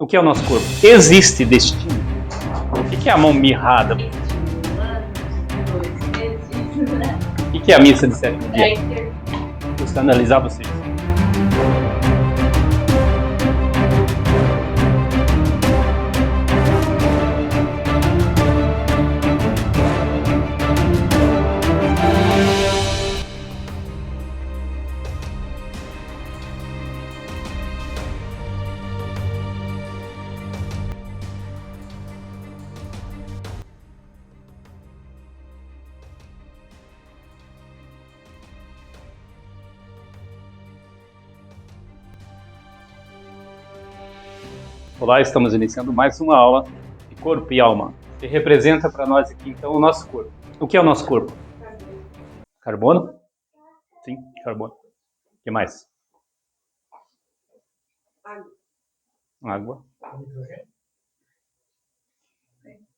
O que é o nosso corpo? Existe destino? O que é a mão mirrada? O que é a missa de sétimo dia? Vou escandalizar vocês. Olá, estamos iniciando mais uma aula de corpo e alma. Que representa para nós aqui, então, o nosso corpo. O que é o nosso corpo? Carbono? Sim, carbono. O que mais? Água.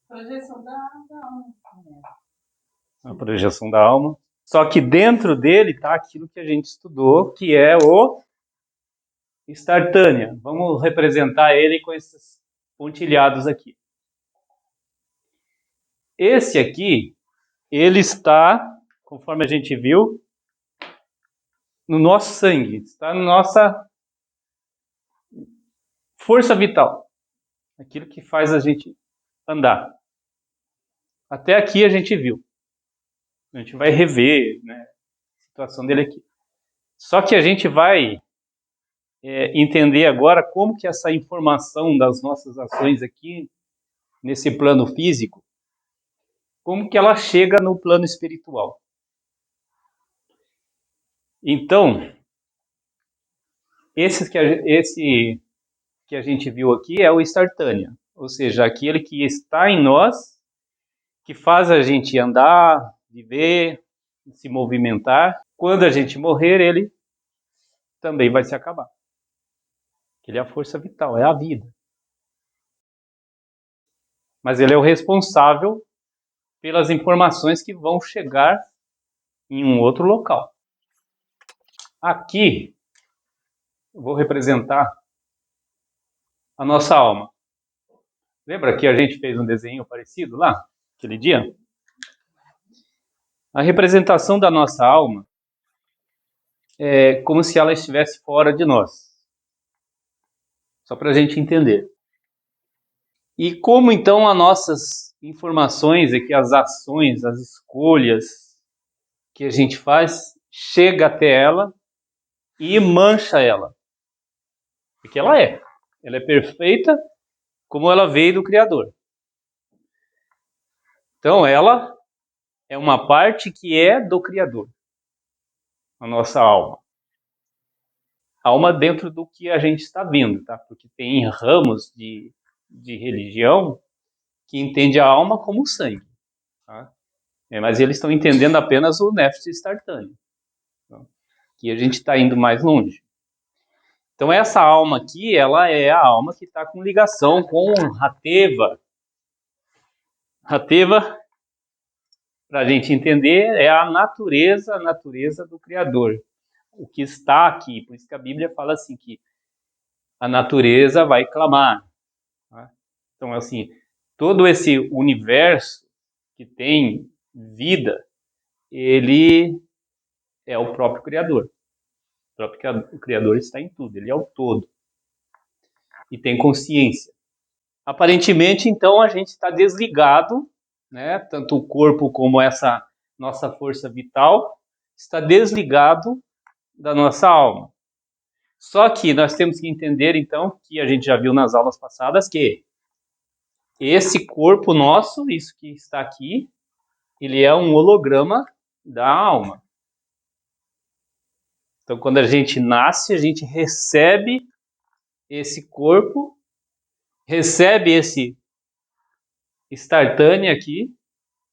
Projeção da alma. A projeção da alma. Só que dentro dele está aquilo que a gente estudou, que é o Startânia. Vamos representar ele com esses pontilhados aqui. Esse aqui, ele está, conforme a gente viu, no nosso sangue, está na nossa força vital, aquilo que faz a gente andar. Até aqui a gente viu. A gente vai rever, né, a situação dele aqui. Só que a gente vai entender agora como que essa informação das nossas ações aqui, nesse plano físico, como que ela chega no plano espiritual. Então, esse que a gente viu aqui é o Startânia, ou seja, aquele que está em nós, que faz a gente andar, viver, se movimentar. Quando a gente morrer, ele também vai se acabar. Ele é a força vital, é a vida. Mas ele é o responsável pelas informações que vão chegar em um outro local. Aqui, eu vou representar a nossa alma. Lembra que a gente fez um desenho parecido lá, aquele dia? A representação da nossa alma é como se ela estivesse fora de nós. Só para a gente entender. E como então as nossas informações, aqui, as ações, as escolhas que a gente faz, chega até ela e mancha ela. Porque ela é perfeita como ela veio do Criador. Então ela é uma parte que é do Criador, a nossa alma. Alma dentro do que a gente está vendo, tá? Porque tem ramos de religião que entende a alma como o sangue, tá? Mas eles estão entendendo apenas o Nefesh Startânia. Tá? Que a gente está indo mais longe. Então essa alma aqui, ela é a alma que está com ligação com Hateva. Hateva, para a gente entender, é a natureza do Criador. O que está aqui, por isso que a Bíblia fala assim, que a natureza vai clamar. Tá? Então, assim, todo esse universo que tem vida, ele é o próprio Criador. O próprio Criador está em tudo, ele é o todo. E tem consciência. Aparentemente, então, a gente está desligado, né? Tanto o corpo como essa nossa força vital está desligado da nossa alma. Só que nós temos que entender, então, que a gente já viu nas aulas passadas, que esse corpo nosso, isso que está aqui, ele é um holograma da alma. Então, quando a gente nasce, a gente recebe esse corpo, recebe esse Startânia aqui,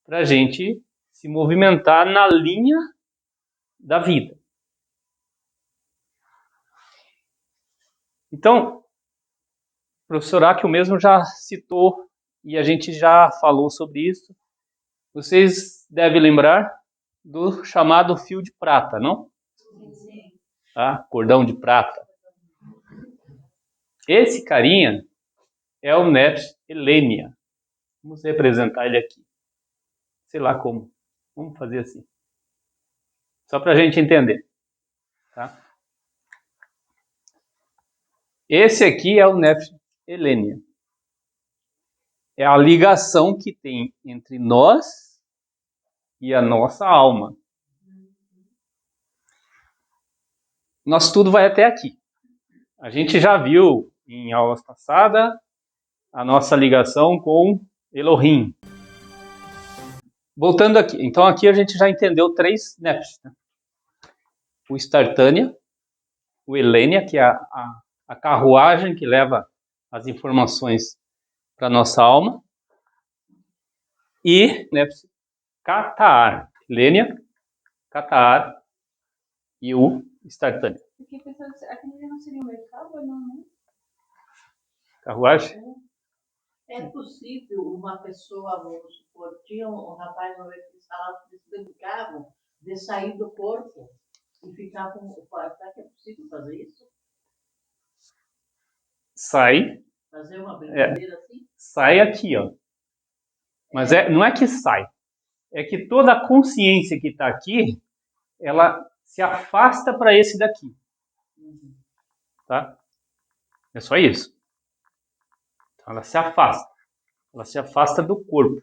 para a gente se movimentar na linha da vida. Então, o professor Aki mesmo já citou, e a gente já falou sobre isso. Vocês devem lembrar do chamado fio de prata, não? Tá? Cordão de prata. Esse carinha, é o Nefesh Elenia. Vamos representar ele aqui. Sei lá como. Vamos fazer assim. Só para a gente entender. Tá? Esse aqui é o Nefesh Elenia. É a ligação que tem entre nós e a nossa alma. Nosso tudo vai até aqui. A gente já viu em aulas passadas a nossa ligação com Elohim. Voltando aqui. Então aqui a gente já entendeu 3 Nefesh. Né? O Startânia, o Elenia, que é a carruagem que leva as informações para a nossa alma. E Nefesh Catar. Elenia, Catar e o Startânia. Fiquei pensando, aquele não seria um mercado ou não, né? Carruagem? É possível uma pessoa, vamos supor, tinha um rapaz uma vez que falava que eles brincavam de sair do corpo e ficar com o corpo. Será que é possível fazer isso? Sai. Fazer uma brincadeira assim? Sai aqui, ó. Mas não é que sai. É que toda a consciência que está aqui, ela se afasta para esse daqui. Tá? É só isso. Então, ela se afasta. Ela se afasta do corpo.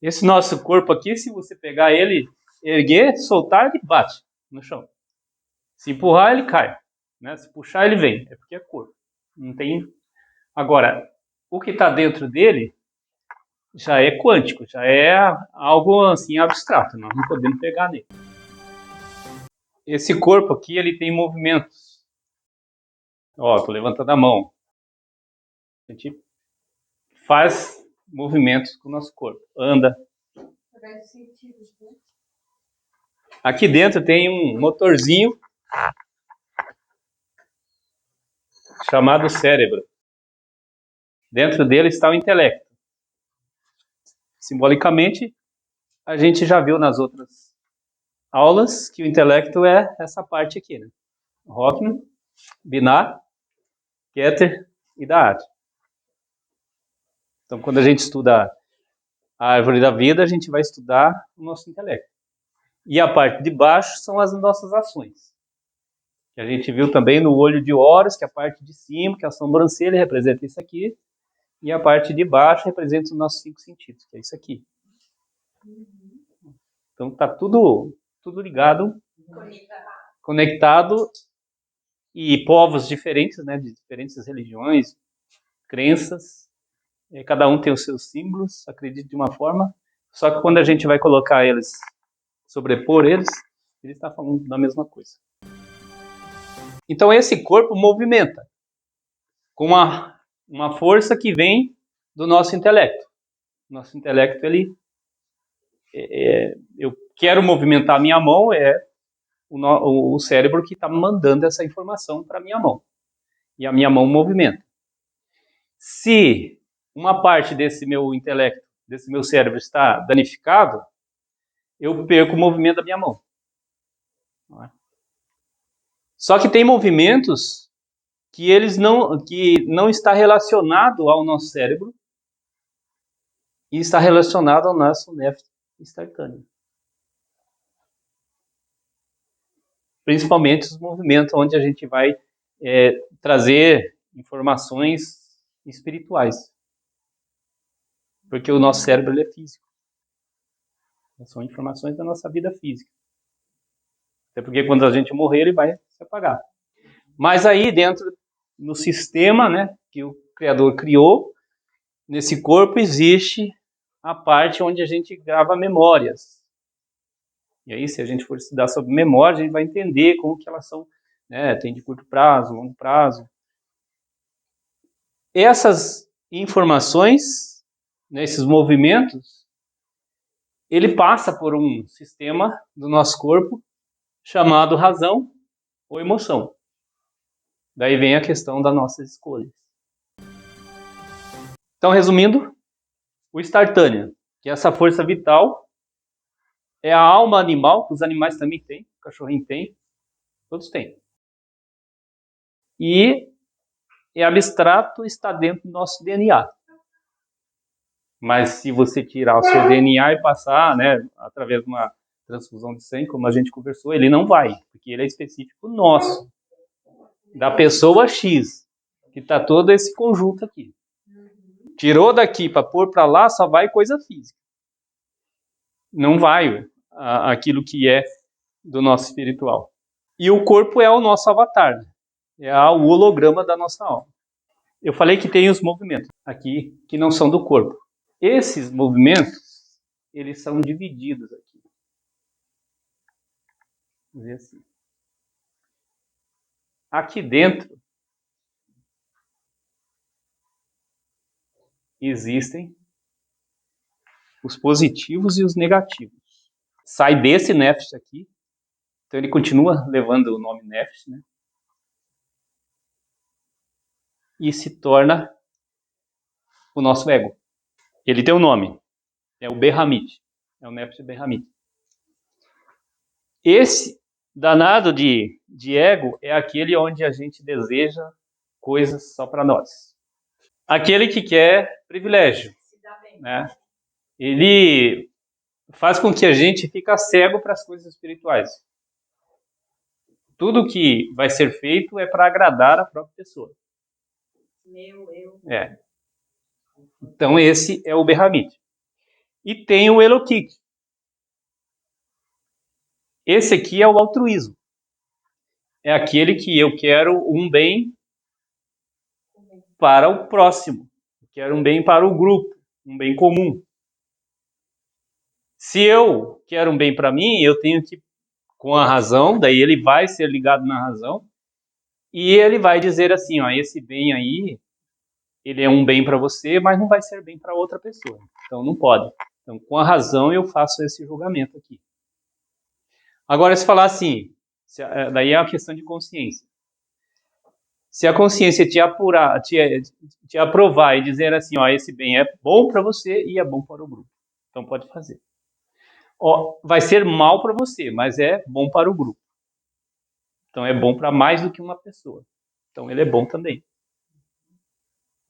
Esse nosso corpo aqui, se você pegar ele, erguer, soltar, ele bate no chão. Se empurrar, ele cai. Né? Se puxar, ele vem. É porque é corpo. Não tem... Agora, o que está dentro dele já é quântico, já é algo assim abstrato. Nós não podemos pegar nele. Esse corpo aqui, ele tem movimentos. Ó, tô levantando a mão. A gente faz movimentos com o nosso corpo. Anda. Aqui dentro tem um motorzinho chamado cérebro. Dentro dele está o intelecto. Simbolicamente, a gente já viu nas outras aulas que o intelecto é essa parte aqui, né? Rockman, Binar, Keter e Da'at. Então, quando a gente estuda a árvore da vida, a gente vai estudar o nosso intelecto. E a parte de baixo são as nossas ações. Que a gente viu também no olho de Horus, que é a parte de cima, que é a sobrancelha, representa isso aqui. E a parte de baixo representa os nossos 5 sentidos, que é isso aqui. Então está tudo ligado, conectado. E povos diferentes, né, de diferentes religiões, crenças. Cada um tem os seus símbolos, acredita de uma forma. Só que quando a gente vai colocar eles, sobrepor eles, ele está falando da mesma coisa. Então esse corpo movimenta com uma força que vem do nosso intelecto. Nosso intelecto, eu quero movimentar a minha mão, o cérebro que está mandando essa informação para a minha mão. E a minha mão movimenta. Se uma parte desse meu intelecto, desse meu cérebro está danificado, eu perco o movimento da minha mão. Só que tem movimentos que não está relacionado ao nosso cérebro e está relacionado ao nosso Nefesh Startânia. Principalmente os movimentos onde a gente vai trazer informações espirituais. Porque o nosso cérebro ele é físico. São informações da nossa vida física. Até porque quando a gente morrer, ele vai se apagar. Mas aí dentro, no sistema, né, que o Criador criou, nesse corpo existe a parte onde a gente grava memórias. E aí, se a gente for estudar sobre memória, a gente vai entender como que elas são, né, tem de curto prazo, longo prazo. Essas informações, né, esses movimentos, ele passa por um sistema do nosso corpo chamado razão ou emoção. Daí vem a questão das nossas escolhas. Então, resumindo, o Startânia, que é essa força vital, é a alma animal, que os animais também têm, o cachorrinho tem, todos têm. E é abstrato, está dentro do nosso DNA. Mas se você tirar o seu DNA e passar, né, através de uma transfusão de sangue, como a gente conversou, ele não vai, porque ele é específico nosso, da pessoa X, que está todo esse conjunto aqui. Tirou daqui para pôr para lá, só vai coisa física. Não vai aquilo que é do nosso espiritual. E o corpo é o nosso avatar, né? É o holograma da nossa alma. Eu falei que tem os movimentos aqui que não são do corpo. Esses movimentos, eles são divididos aqui. Vamos ver assim. Aqui dentro existem os positivos e os negativos. Sai desse nefesh aqui, então ele continua levando o nome nefesh, né? E se torna o nosso ego. Ele tem um nome, é o Berhamit, é o nefesh Berhamit. Esse danado de ego é aquele onde a gente deseja coisas só para nós. Aquele que quer privilégio, né? Ele faz com que a gente fique cego para as coisas espirituais. Tudo que vai ser feito é para agradar a própria pessoa. Eu. É. Então esse é o Berhamit. E tem o Elokik. Esse aqui é o altruísmo. É aquele que eu quero um bem para o próximo. Eu quero um bem para o grupo, um bem comum. Se eu quero um bem para mim, eu tenho que, com a razão, daí ele vai ser ligado na razão, e ele vai dizer assim, ó, esse bem aí, ele é um bem para você, mas não vai ser bem para outra pessoa. Então não pode. Então, com a razão, eu faço esse julgamento aqui. Agora, se falar assim, daí é a questão de consciência. Se a consciência te aprovar e dizer assim, ó, esse bem é bom para você e é bom para o grupo. Então pode fazer. Ó, vai ser mal para você, mas é bom para o grupo. Então é bom para mais do que uma pessoa. Então ele é bom também.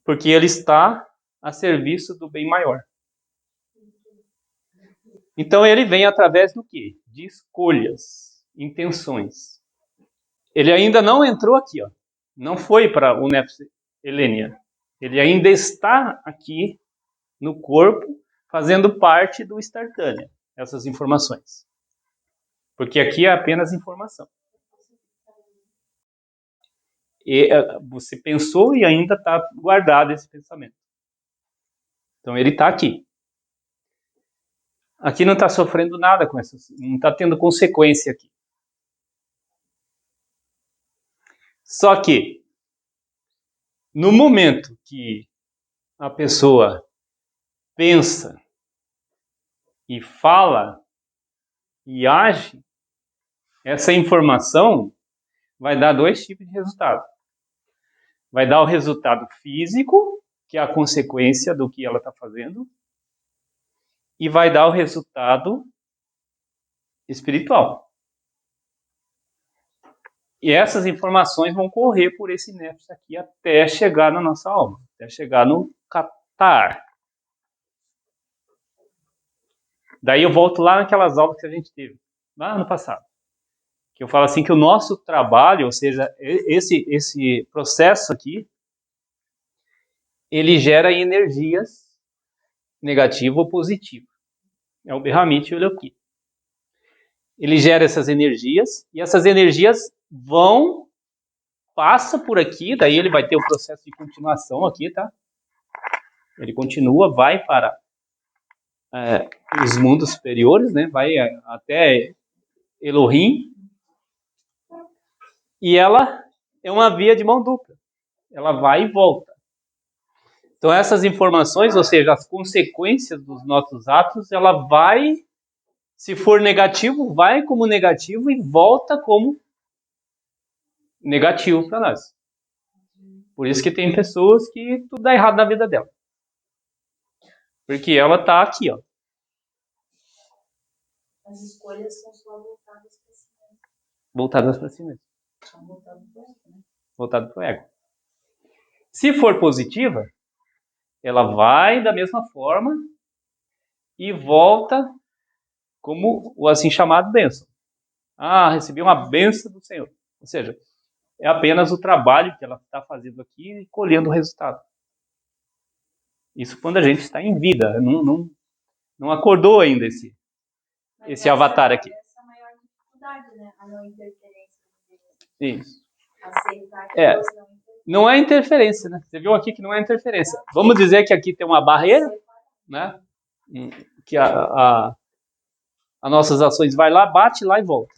Porque ele está a serviço do bem maior. Então ele vem através do quê? De escolhas, intenções. Ele ainda não entrou aqui, ó. Não foi para o Nefesh Elenia. Ele ainda está aqui no corpo, fazendo parte do Startânia, essas informações. Porque aqui é apenas informação. E você pensou e ainda está guardado esse pensamento. Então ele está aqui. Aqui não está sofrendo nada com essas, não está tendo consequência aqui. Só que no momento que a pessoa pensa e fala e age, essa informação vai dar dois tipos de resultado. Vai dar o resultado físico, que é a consequência do que ela está fazendo, e vai dar o resultado espiritual. E essas informações vão correr por esse nefesh aqui até chegar na nossa alma, até chegar no catar. Daí eu volto lá naquelas aulas que a gente teve, lá no passado. Que eu falo assim que o nosso trabalho, ou seja, esse processo aqui, ele gera energias negativa ou positiva. É o Berhamit e o Elokit. Ele gera essas energias e essas energias passa por aqui, daí ele vai ter o processo de continuação aqui, tá? Ele continua, vai para os mundos superiores, né? Vai até Elohim. E ela é uma via de mão dupla. Ela vai e volta. Então essas informações, ou seja, as consequências dos nossos atos, ela vai, se for negativo, vai como negativo e volta como negativo para nós. Por isso que tem pessoas que tudo dá errado na vida dela. Porque ela está aqui, ó. As escolhas são só voltadas para si mesmo. Voltadas para si mesmo. São voltadas para si, né? Voltado para o ego. Se for positiva, ela vai da mesma forma e volta como o assim chamado bênção. Recebi uma bênção do Senhor. Ou seja, é apenas o trabalho que ela está fazendo aqui e colhendo o resultado. Isso quando a gente está em vida, não acordou ainda esse avatar aqui. Essa é a maior dificuldade, né? A não interferência de Deus. Isso. Aceitar que Deus não interfere. Não é interferência, né? Você viu aqui que não é interferência. Vamos dizer que aqui tem uma barreira, né? Que as nossas ações vai lá, bate lá e volta.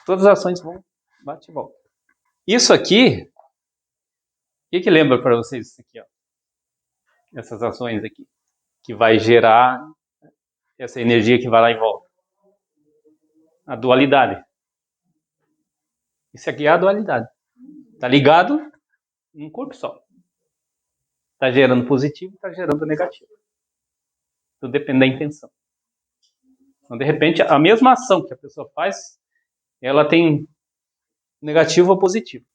Todas as ações vão, bate e volta. Isso aqui, o que lembra para vocês isso aqui, ó? Essas ações aqui, que vai gerar essa energia que vai lá e volta. A dualidade. Isso aqui é a dualidade. Está ligado num corpo só. Está gerando positivo, está gerando negativo. Tudo depende da intenção. Então, de repente, a mesma ação que a pessoa faz, ela tem negativo ou positivo.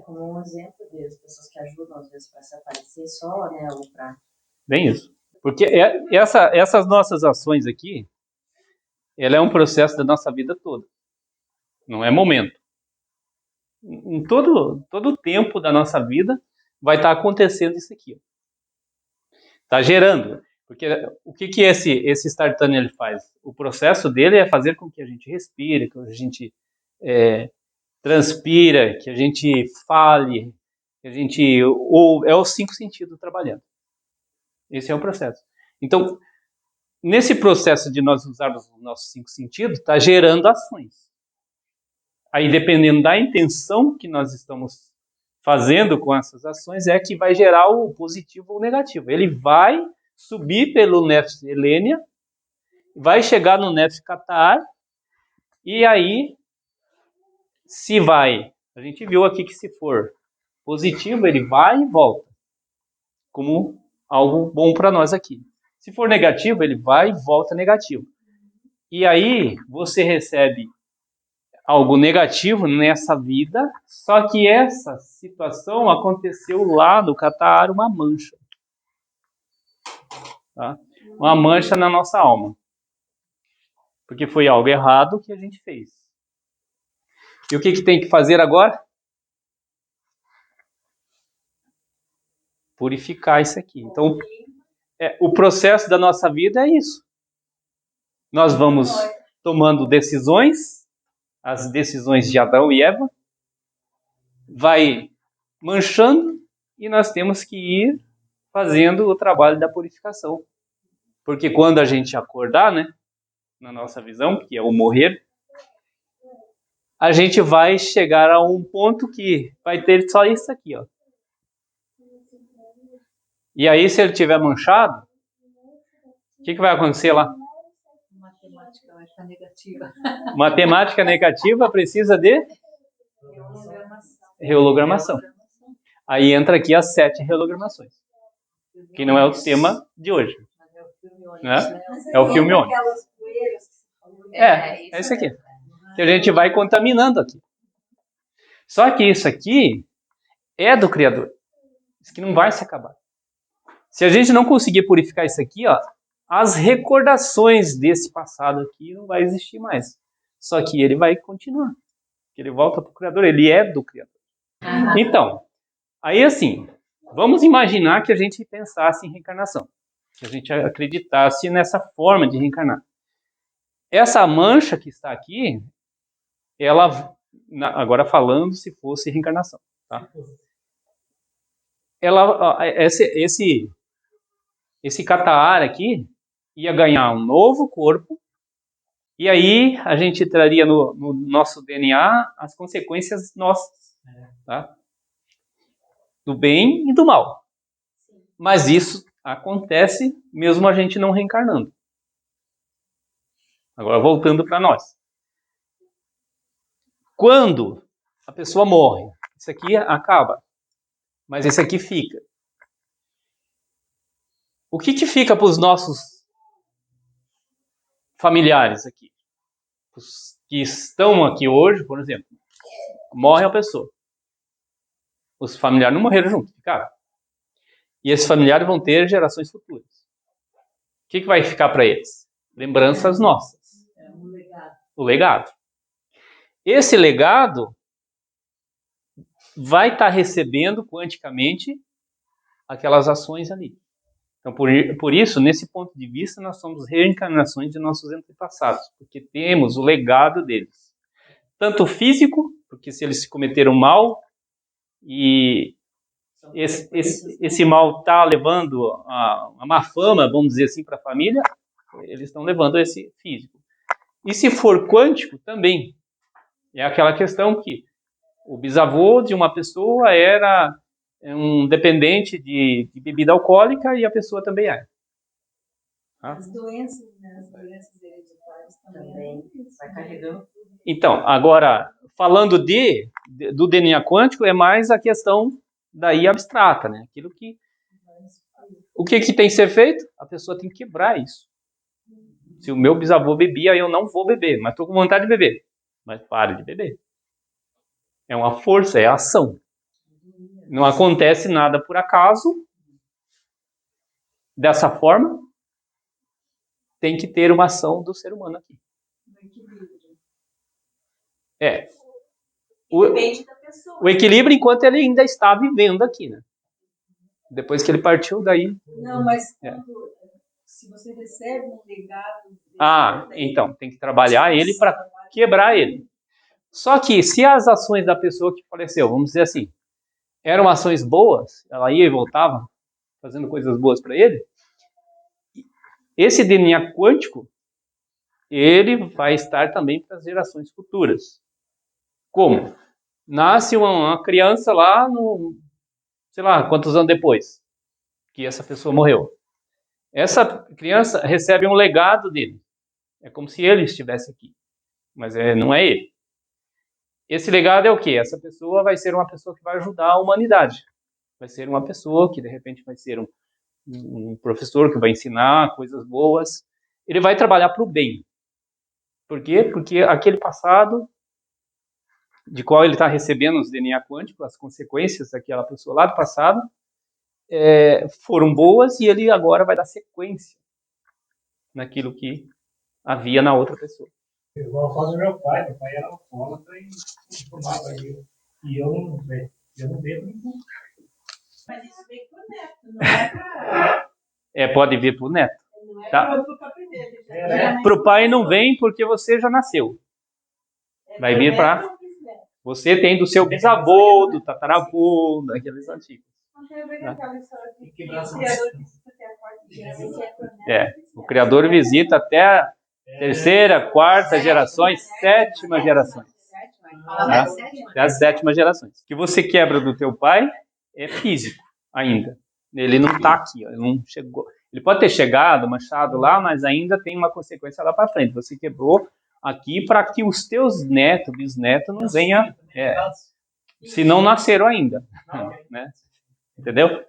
Como um exemplo das pessoas que ajudam, às vezes, para se aparecer só, né? Ou para... Bem isso. Porque essas nossas ações aqui, ela é um processo da nossa vida toda. Não é momento. Em todo o tempo da nossa vida vai estar acontecendo isso aqui. Está gerando. Porque o que esse Startani ele faz? O processo dele é fazer com que a gente respire, que a gente transpira, que a gente fale, que a gente... é os 5 sentidos trabalhando. Esse é o processo. Então, nesse processo de nós usarmos os nossos 5 sentidos, está gerando ações. Aí, dependendo da intenção que nós estamos fazendo com essas ações, é que vai gerar o positivo ou o negativo. Ele vai subir pelo Nefesh Elenia, vai chegar no Nefesh Qatar, e aí, se vai, a gente viu aqui que se for positivo, ele vai e volta, como algo bom para nós aqui. Se for negativo, ele vai e volta negativo. E aí, você recebe algo negativo nessa vida, só que essa situação aconteceu lá no Qatar, uma mancha. Tá? Uma mancha na nossa alma. Porque foi algo errado que a gente fez. E o que tem que fazer agora? Purificar isso aqui. Então, o processo da nossa vida é isso. Nós vamos tomando decisões, as decisões de Adão e Eva, vai manchando e nós temos que ir fazendo o trabalho da purificação. Porque quando a gente acordar, né, na nossa visão, que é o morrer, a gente vai chegar a um ponto que vai ter só isso aqui, ó. E aí, se ele tiver manchado, o que vai acontecer lá? Matemática vai ficar negativa. Matemática negativa precisa de rehologramação. Aí entra aqui as 7 rehologramações, que não é o tema de hoje. Né? É o filme Ônibus. É isso aqui. Que a gente vai contaminando aqui. Só que isso aqui é do Criador. Isso aqui não vai se acabar. Se a gente não conseguir purificar isso aqui, ó, as recordações desse passado aqui não vai existir mais. Só que ele vai continuar. Ele volta para o Criador, ele é do Criador. Então, aí assim, vamos imaginar que a gente pensasse em reencarnação. Que a gente acreditasse nessa forma de reencarnar. Essa mancha que está aqui, ela, agora falando se fosse reencarnação, tá? Esse Qatar aqui ia ganhar um novo corpo, e aí a gente traria no nosso DNA as consequências nossas, tá? Do bem e do mal. Mas isso acontece mesmo a gente não reencarnando. Agora voltando para nós. Quando a pessoa morre, isso aqui acaba, mas esse aqui fica. O que fica para os nossos familiares aqui? Os que estão aqui hoje, por exemplo, morre a pessoa. Os familiares não morreram juntos, ficaram. E esses familiares vão ter gerações futuras. O que vai ficar para eles? Lembranças nossas. É um legado. O legado. Esse legado vai estar recebendo quanticamente aquelas ações ali. Então, por isso, nesse ponto de vista, nós somos reencarnações de nossos antepassados, porque temos o legado deles. Tanto físico, porque se eles cometeram mal, e esse mal está levando a má fama, vamos dizer assim, para a família, eles estão levando esse físico. E se for quântico, também. É aquela questão que o bisavô de uma pessoa era um dependente de bebida alcoólica e a pessoa também é. As doenças, né? As doenças hereditárias também. Vai carregando. Então, agora, falando do DNA quântico, é mais a questão daí abstrata, né? Aquilo que... O que tem que ser feito? A pessoa tem que quebrar isso. Se o meu bisavô bebia, eu não vou beber, mas estou com vontade de beber. Mas pare de beber. É uma força, é ação. Não acontece nada por acaso. Dessa forma, tem que ter uma ação do ser humano aqui. Depende da pessoa. O equilíbrio enquanto ele ainda está vivendo aqui, né? Depois que ele partiu, daí... Não, mas se você recebe um legado... Então, tem que trabalhar ele para quebrar ele. Só que se as ações da pessoa que faleceu, vamos dizer assim, eram ações boas, ela ia e voltava fazendo coisas boas para ele, esse DNA quântico, ele vai estar também para as gerações futuras. Como? Nasce uma criança lá no, sei lá, quantos anos depois que essa pessoa morreu. Essa criança recebe um legado dele. É como se ele estivesse aqui, mas não é ele. Esse legado é o quê? Essa pessoa vai ser uma pessoa que vai ajudar a humanidade. Vai ser uma pessoa que, de repente, vai ser um professor que vai ensinar coisas boas. Ele vai trabalhar para o bem. Por quê? Porque aquele passado, de qual ele está recebendo os DNA quânticos, as consequências daquela pessoa lá do passado, foram boas e ele agora vai dar sequência naquilo que havia na outra pessoa. Igual faz o meu pai era alcoólatra e tomava eu. E eu não bebo nenhum. Mas isso vem pro neto, não é pra... Pode vir pro neto. Não é Tá. pro papi dele. Pro pai não vem porque você já nasceu. Vai vir para... Você tem do seu bisavô, do tataravô, daqueles antigos. O Criador visita até a terceira, quarta gerações, sétima gerações. Até as sétimas gerações. O que você quebra do teu pai é físico ainda. Ele não está aqui, ele não chegou. Ele pode ter chegado, manchado lá, mas ainda tem uma consequência lá para frente. Você quebrou aqui para que os teus netos, bisnetos, não venham, se não nasceram ainda. Né? Entendeu?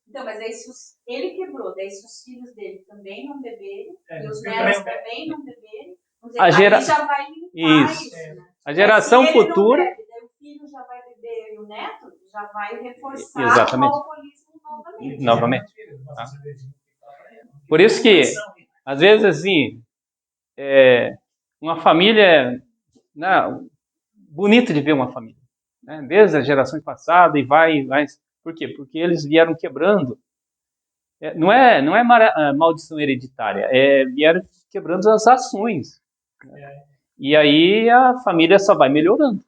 Então, mas aí se ele quebrou, daí se os filhos dele também não beberem, e os netos também não beberem, aí já vai limpar isso, né? A geração se ele futura... não bebe, daí o filho já vai beber e o neto já vai reforçar Exatamente. o alcoolismo novamente. Tá? Por isso que, às vezes, assim, uma família... bonito de ver uma família. Né? Desde as gerações passadas e vai... Por quê? Porque eles vieram quebrando. Não é maldição hereditária, vieram quebrando as ações. Né? E aí a família só vai melhorando.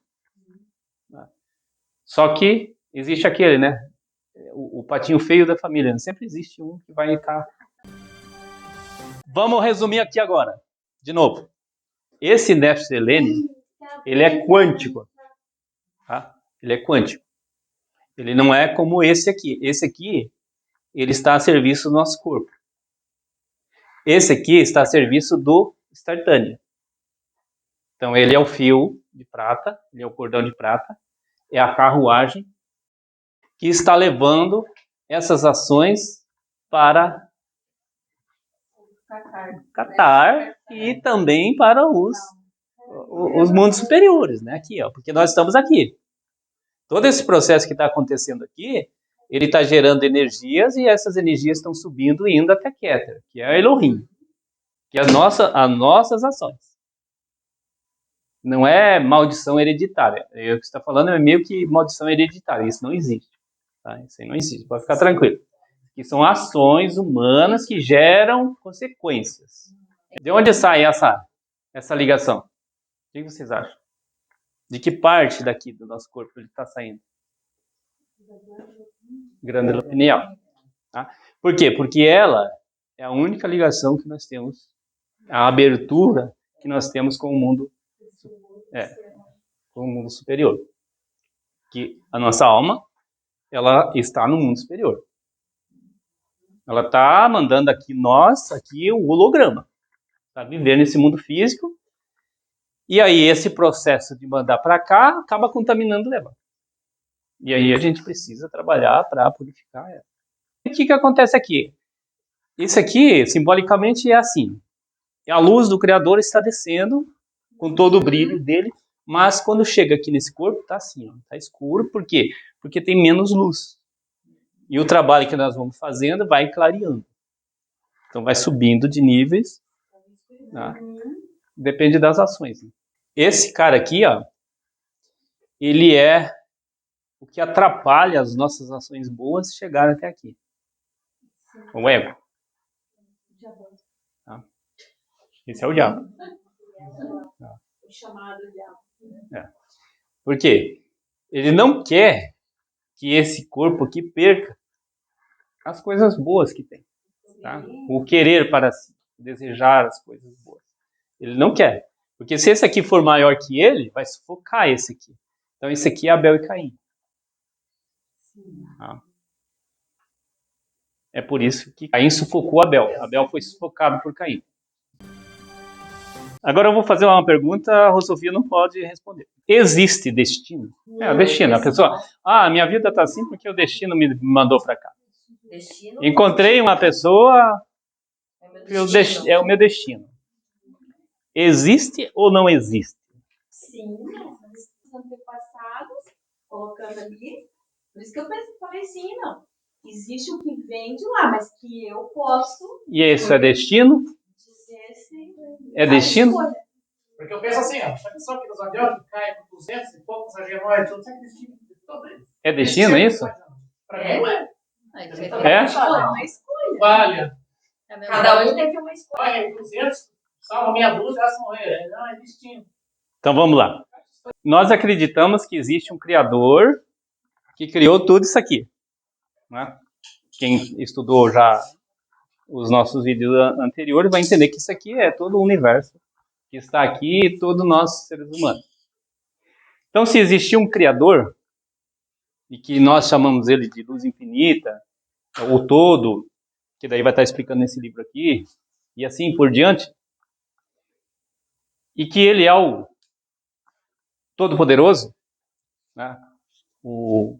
Só que existe aquele, né? O patinho feio da família. Né? Sempre existe um que vai estar... Vamos resumir aqui agora. De novo. Esse Nefesh Elene, ele é quântico. Tá? Ele é quântico. Ele não é como esse aqui. Esse aqui, ele está a serviço do nosso corpo. Esse aqui está a serviço do Startânia. Então, ele é o fio de prata, ele é o cordão de prata, é a carruagem que está levando essas ações para Catar e também para os mundos superiores, né? Aqui, ó, porque nós estamos aqui. Todo esse processo que está acontecendo aqui, ele está gerando energias e essas energias estão subindo e indo até Keter, que é a Elohim, que é as nossas ações. Não é maldição hereditária. O que você está falando é meio que maldição hereditária. Isso não existe. Tá? Isso aí não existe. Pode ficar tranquilo. Que são ações humanas que geram consequências. De onde sai essa ligação? O que vocês acham? De que parte daqui do nosso corpo ele está saindo? Glândula pineal. Tá? Por quê? Porque ela é a única ligação que nós temos, a abertura que nós temos com o mundo, com o mundo superior. Que a nossa alma, ela está no mundo superior. Ela está mandando aqui o holograma, para viver nesse mundo físico. E aí esse processo de mandar para cá acaba contaminando o Leva. E aí a gente precisa trabalhar para purificar ela. O que acontece aqui? Isso aqui, simbolicamente, é assim. A luz do Criador está descendo com todo o brilho dele, mas quando chega aqui nesse corpo, está assim, está escuro. Por quê? Porque tem menos luz. E o trabalho que nós vamos fazendo vai clareando. Então vai subindo de níveis. Tá? Depende das ações. Esse cara aqui, ó, ele é o que atrapalha as nossas ações boas chegarem até aqui. O ego. Tá? Esse é o diabo. O chamado diabo. Por quê? Ele não quer que esse corpo aqui perca as coisas boas que tem. Tá? O querer para si, desejar as coisas boas. Ele não quer. Porque se esse aqui for maior que ele, vai sufocar esse aqui. Então esse aqui é Abel e Caim. Tá? É por isso que Caim sufocou Abel. Abel foi sufocado por Caim. Agora eu vou fazer uma pergunta, a Rosofia não pode responder. Existe destino? O destino. A pessoa, minha vida está assim porque o destino me mandou para cá. Destino. Encontrei uma pessoa que é o meu destino. Existe ou não existe? Sim, os antepassados, colocando ali. Por isso que eu falei assim, não. Existe o que vem de lá, mas que eu posso... E isso é destino? Dizer sim. É destino? Porque eu penso assim, ó, a pessoa que nos aviões que cai com 200 e poucos passageiros mortos, tudo isso é destino. É destino isso? Pra mim não é. É? Uma escolha. Valha. Cada um teve uma escolha. Olha, 200, salva meia dúzia, elas morrer. Não, é destino. Então vamos lá. Nós acreditamos que existe um Criador que criou tudo isso aqui. Né? Quem estudou já os nossos vídeos anteriores vai entender que isso aqui é todo o universo que está aqui, todos nós seres humanos. Então, se existir um Criador, e que nós chamamos ele de luz infinita, o todo, que daí vai estar explicando nesse livro aqui, e assim por diante, e que ele é o Todo-Poderoso, né? O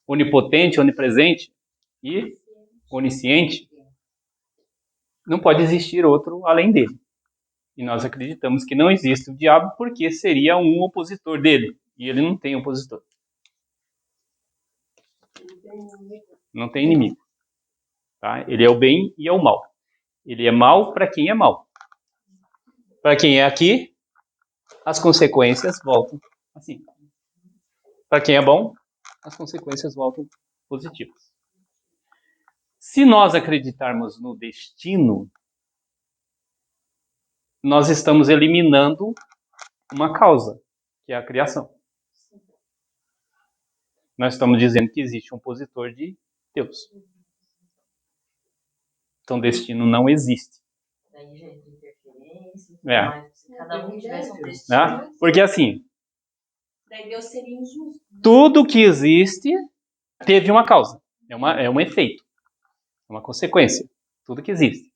onipotente, onipresente e onisciente, não pode existir outro além dele. E nós acreditamos que não existe o diabo porque seria um opositor dele. E ele não tem opositor. Não tem inimigo. Tá? Ele é o bem e é o mal. Ele é mal para quem é mal. Para quem é aqui, as consequências voltam assim. Para quem é bom, as consequências voltam positivas. Se nós acreditarmos no destino, nós estamos eliminando uma causa, que é a criação. Nós estamos dizendo que existe um opositor de Deus. Então, destino não existe. Daí já entra interferência, É. se cada um tivesse um destino. Né? Porque assim, Daí Deus seria injusto. tudo que existe teve uma causa. É um efeito. É uma consequência. Tudo que existe.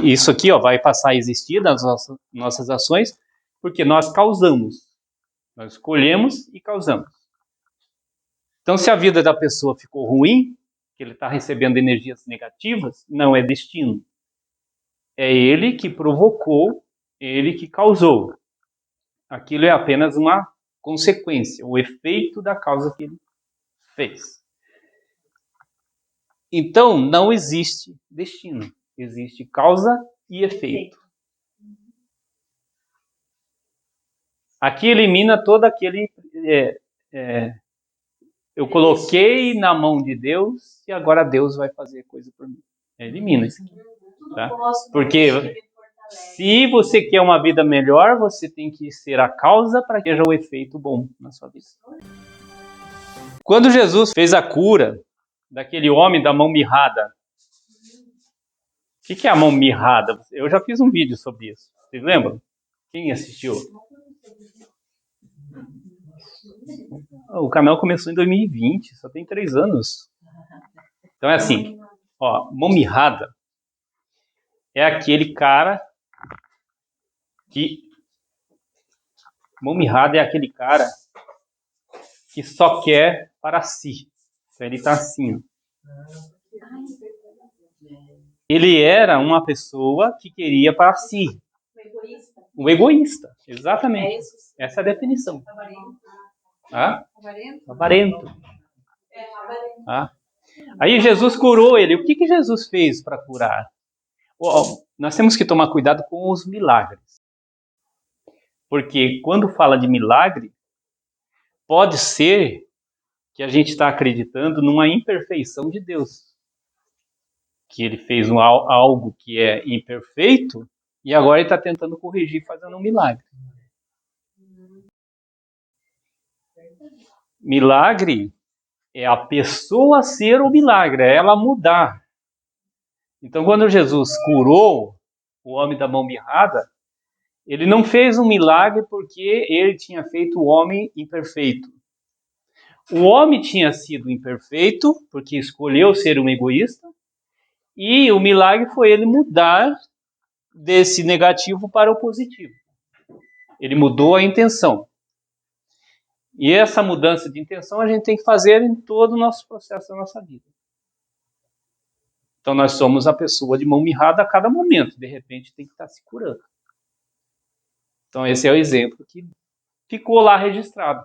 Isso aqui vai passar a existir nas nossas ações porque nós causamos. Nós escolhemos e causamos. Então, se a vida da pessoa ficou ruim, que ele está recebendo energias negativas, não é destino. É ele que provocou, ele que causou. Aquilo é apenas uma consequência, o efeito da causa que ele fez. Então, não existe destino. Existe causa e efeito. Aqui elimina todo aquele... eu coloquei na mão de Deus e agora Deus vai fazer coisa por mim. Elimina isso aqui. Tá? Porque se você quer uma vida melhor, você tem que ser a causa para que haja o efeito bom na sua vida. Quando Jesus fez a cura daquele homem da mão mirrada, o que é a mão mirrada? Eu já fiz um vídeo sobre isso. Vocês lembram? Quem assistiu? O canal começou em 2020, só tem 3 anos. Então é assim, ó, mão mirrada é aquele cara que... Mão mirrada é aquele cara que só quer para si. Então ele está assim, ó. Ele era uma pessoa que queria para si. Um egoísta, exatamente. Essa é a definição. Avarento. Aí Jesus curou ele. O que Jesus fez para curar? Nós temos que tomar cuidado com os milagres. Porque quando fala de milagre, pode ser que a gente está acreditando numa imperfeição de Deus. Que ele fez algo que é imperfeito e agora ele está tentando corrigir fazendo um milagre. Milagre é a pessoa ser o milagre, é ela mudar. Então, quando Jesus curou o homem da mão mirrada, ele não fez um milagre porque ele tinha feito o homem imperfeito. O homem tinha sido imperfeito porque escolheu ser um egoísta, e o milagre foi ele mudar desse negativo para o positivo. Ele mudou a intenção. E essa mudança de intenção a gente tem que fazer em todo o nosso processo da nossa vida. Então nós somos a pessoa de mão mirrada a cada momento. De repente tem que estar se curando. Então esse é o exemplo que ficou lá registrado.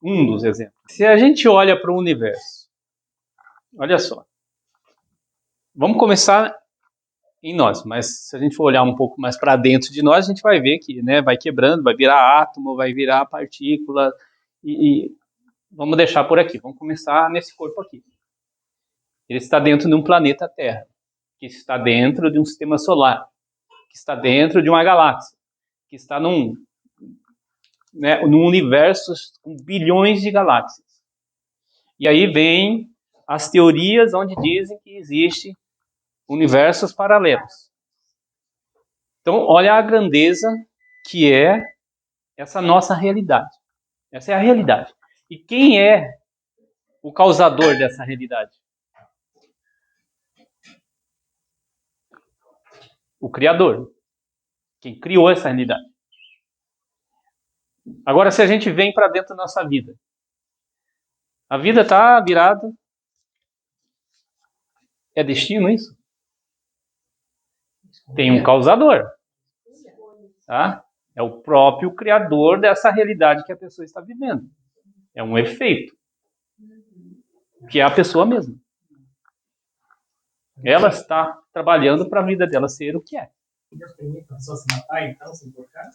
Um dos exemplos. Se a gente olha para o universo, olha só. Vamos começar em nós, mas se a gente for olhar um pouco mais para dentro de nós, a gente vai ver que, né, vai quebrando, vai virar átomo, vai virar partícula, e vamos deixar por aqui, vamos começar nesse corpo aqui. Ele está dentro de um planeta Terra, que está dentro de um sistema solar, que está dentro de uma galáxia, que está num universo com bilhões de galáxias. E aí vem as teorias onde dizem que existe universos paralelos. Então, olha a grandeza que é essa nossa realidade. Essa é a realidade. E quem é o causador dessa realidade? O Criador. Quem criou essa realidade. Agora, se a gente vem para dentro da nossa vida, a vida está virada. É destino isso? Tem um causador. Tá? É o próprio criador dessa realidade que a pessoa está vivendo. É um efeito. Que é a pessoa mesma. Ela está trabalhando para a vida dela ser o que é. Deus permite a pessoa se matar, então, se enforcar?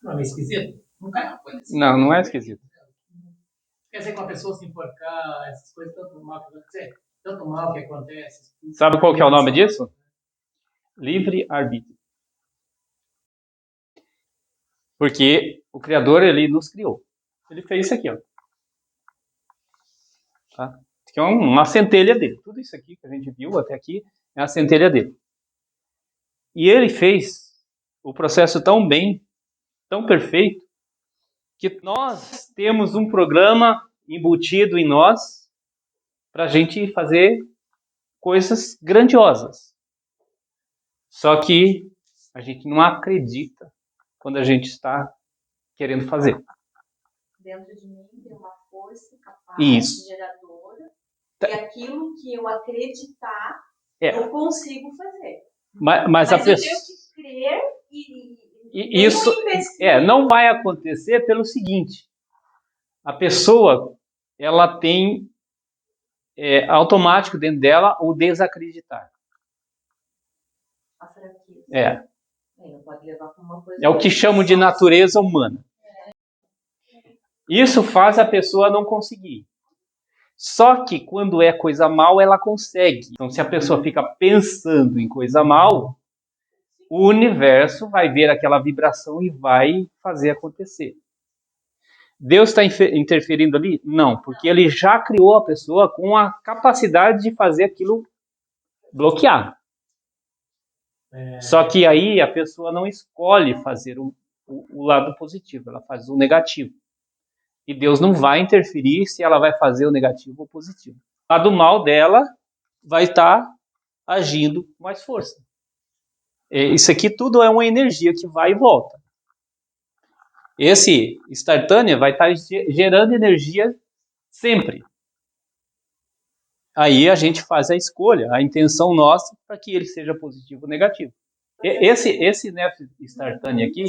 Não é esquisito? Nunca é uma coisa assim. Não, não é esquisito. Quer dizer, com a pessoa se enforcar, essas coisas, tanto mal que acontece. Tanto mal que acontece. Sabe qual que é o nome disso? Livre-arbítrio. Porque o Criador, ele nos criou. Ele fez isso aqui, ó. Tá? Isso aqui é uma centelha dele. Tudo isso aqui que a gente viu até aqui é a centelha dele. E ele fez o processo tão bem, tão perfeito, que nós temos um programa embutido em nós para a gente fazer coisas grandiosas. Só que a gente não acredita quando a gente está querendo fazer. Dentro de mim tem uma força capaz, Isso. geradora, e aquilo que eu acreditar, eu consigo fazer. Mas a eu pessoa... tenho que crer e E isso não vai acontecer pelo seguinte: a pessoa ela tem automático dentro dela o desacreditar. A franqueza. Não pode levar para uma coisa. É o que chamam de natureza humana. Isso faz a pessoa não conseguir. Só que quando é coisa mal, ela consegue. Então, se a pessoa fica pensando em coisa mal, o universo vai ver aquela vibração e vai fazer acontecer. Deus está interferindo ali? Não, porque ele já criou a pessoa com a capacidade de fazer aquilo bloquear. Só que aí a pessoa não escolhe fazer o lado positivo, ela faz o negativo. E Deus não vai interferir se ela vai fazer o negativo ou o positivo. O lado mal dela vai estar agindo com mais força. Isso aqui tudo é uma energia que vai e volta. Esse instantâneo vai estar gerando energia sempre. Aí a gente faz a escolha, a intenção nossa para que ele seja positivo ou negativo. Esse nef instantâneo aqui,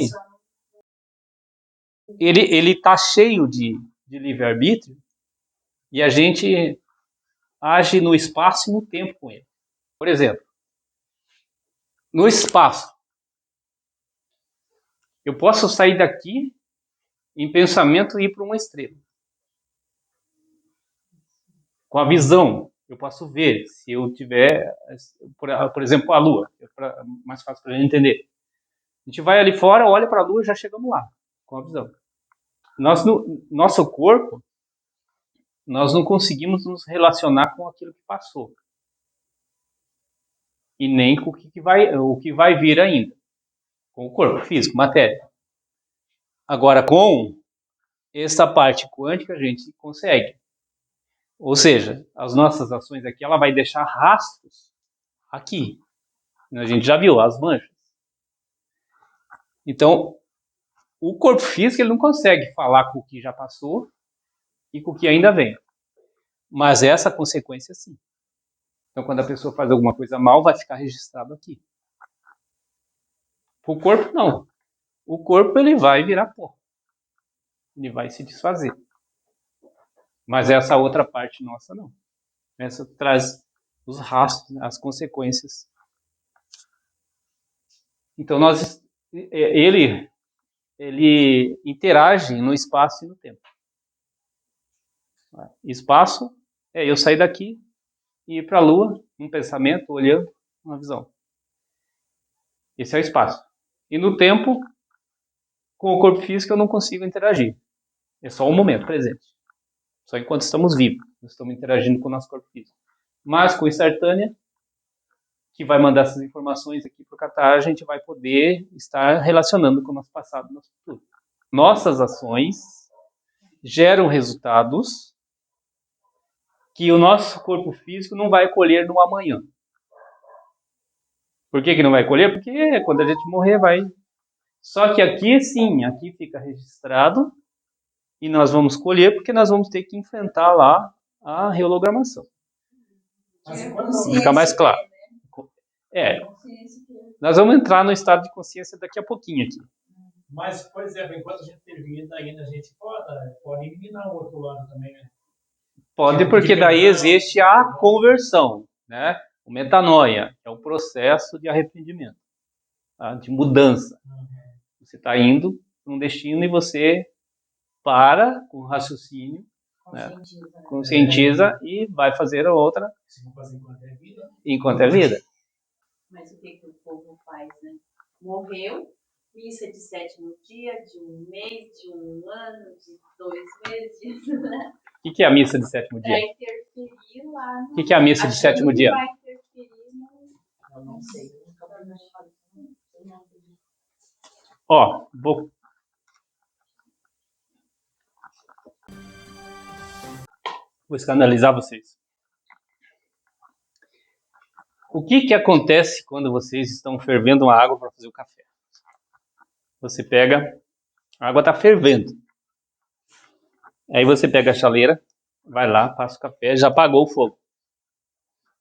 ele está cheio de livre-arbítrio e a gente age no espaço e no tempo com ele. Por exemplo, no espaço, eu posso sair daqui em pensamento e ir para uma estrela. Com a visão, eu posso ver. Se eu tiver, por exemplo, a Lua, é mais fácil para a gente entender. A gente vai ali fora, olha para a Lua e já chegamos lá, com a visão. Nosso corpo, nós não conseguimos nos relacionar com aquilo que passou. E nem com o que vai vir ainda. Com o corpo físico, matéria. Agora, com essa parte quântica, a gente consegue. Ou seja, as nossas ações aqui, ela vai deixar rastros aqui. A gente já viu as manchas. Então, o corpo físico ele não consegue falar com o que já passou e com o que ainda vem. Mas essa consequência, sim. Então, quando a pessoa faz alguma coisa mal, vai ficar registrado aqui. O corpo, não. O corpo, ele vai virar pó. Ele vai se desfazer. Mas essa outra parte nossa, não. Essa traz os rastros, as consequências. Então, ele interage no espaço e no tempo. Espaço é eu sair daqui e ir para a Lua, um pensamento, olhando, uma visão. Esse é o espaço. E no tempo, com o corpo físico, eu não consigo interagir. É só o momento presente. Só enquanto estamos vivos, nós estamos interagindo com o nosso corpo físico. Mas com o instantâneo, que vai mandar essas informações aqui para o Catar, a gente vai poder estar relacionando com o nosso passado e nosso futuro. Nossas ações geram resultados que o nosso corpo físico não vai colher no amanhã. Por que não vai colher? Porque quando a gente morrer vai. Só que aqui sim, aqui fica registrado e nós vamos colher porque nós vamos ter que enfrentar lá a rehologramação. Fica mais claro. Nós vamos entrar no estado de consciência daqui a pouquinho aqui. Mas, por exemplo, enquanto a gente tem vida ainda, a gente pode eliminar o outro lado também, né? Pode, porque daí existe a conversão, né? O metanoia, que é o processo de arrependimento, tá? De mudança. Você está indo para um destino e você para com o raciocínio, conscientiza e vai fazer a outra enquanto é vida. Mas o que o povo faz, né? Morreu, missa de 7º dia, de 1 mês, de 1 ano, de 2 meses. O que é a missa de 7º dia? Para interferir lá no... O que é a missa de 7º dia? Vai interferir no... Eu não sei. Ó, vou escandalizar vocês. O que acontece quando vocês estão fervendo uma água para fazer o café? Você pega, a água está fervendo. Aí você pega a chaleira, vai lá, passa o café, já apagou o fogo.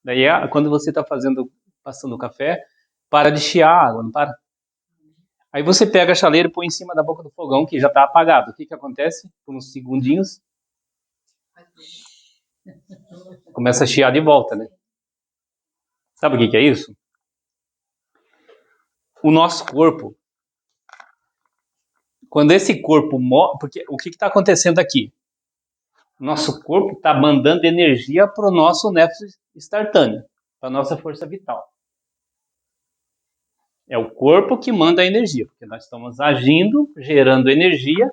Daí, quando você está passando o café, para de chiar a água, não para? Aí você pega a chaleira e põe em cima da boca do fogão, que já está apagado. O que acontece? Por uns segundinhos, começa a chiar de volta, né? Sabe o que é isso? O nosso corpo, quando esse corpo morre... Porque o que está acontecendo aqui? Nosso corpo está mandando energia para o nosso nefs startâneo, para a nossa força vital. É o corpo que manda a energia, porque nós estamos agindo, gerando energia,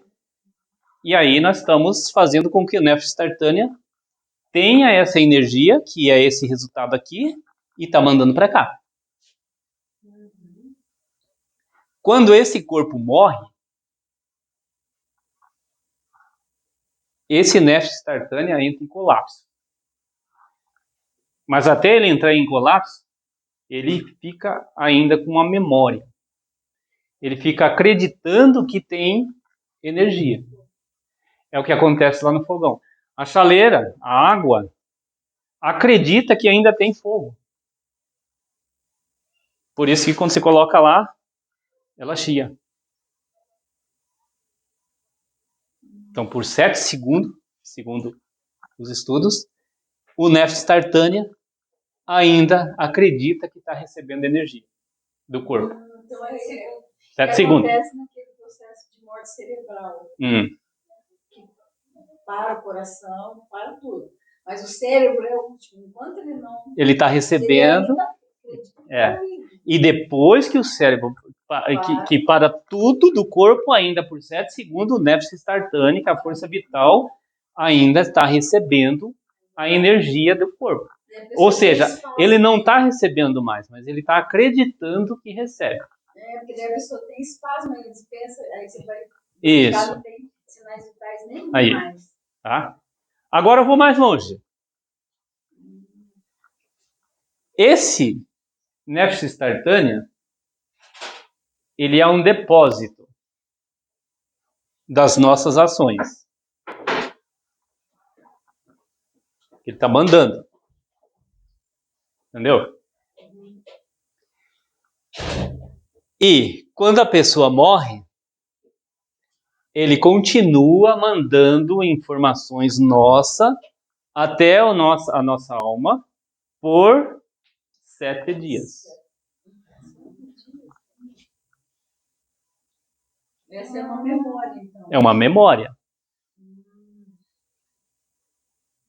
e aí nós estamos fazendo com que o nefs startânea tenha essa energia, que é esse resultado aqui, e está mandando para cá. Quando esse corpo morre, esse nefs startânea entra em colapso. Mas até ele entrar em colapso, ele fica ainda com uma memória. Ele fica acreditando que tem energia. É o que acontece lá no fogão. A chaleira, a água, acredita que ainda tem fogo. Por isso que quando você coloca lá, ela chia. Então, por 7 segundos, segundo os estudos, o nefs startânea ainda acredita que está recebendo energia do corpo. Então, é 7 segundos. Acontece naquele processo de morte cerebral. Que para o coração, para tudo. Mas o cérebro é o último. Enquanto ele não... Ele está recebendo... E depois que o cérebro... Que para tudo do corpo, ainda por 7 segundos, o nefs startânea, a força vital, ainda está recebendo a energia do corpo. Ou seja, ele não está recebendo mais, mas ele está acreditando que recebe. Porque daí a pessoa tem espasmo, aí dispensa, aí você vai... Isso. Não tem sinais vitais nem aí, mais. Tá? Agora eu vou mais longe. Esse nefs startânea, ele é um depósito das nossas ações. Ele está mandando. Entendeu? E quando a pessoa morre, ele continua mandando informações nossas até a nossa alma por 7 dias. Essa é uma memória, então. É uma memória.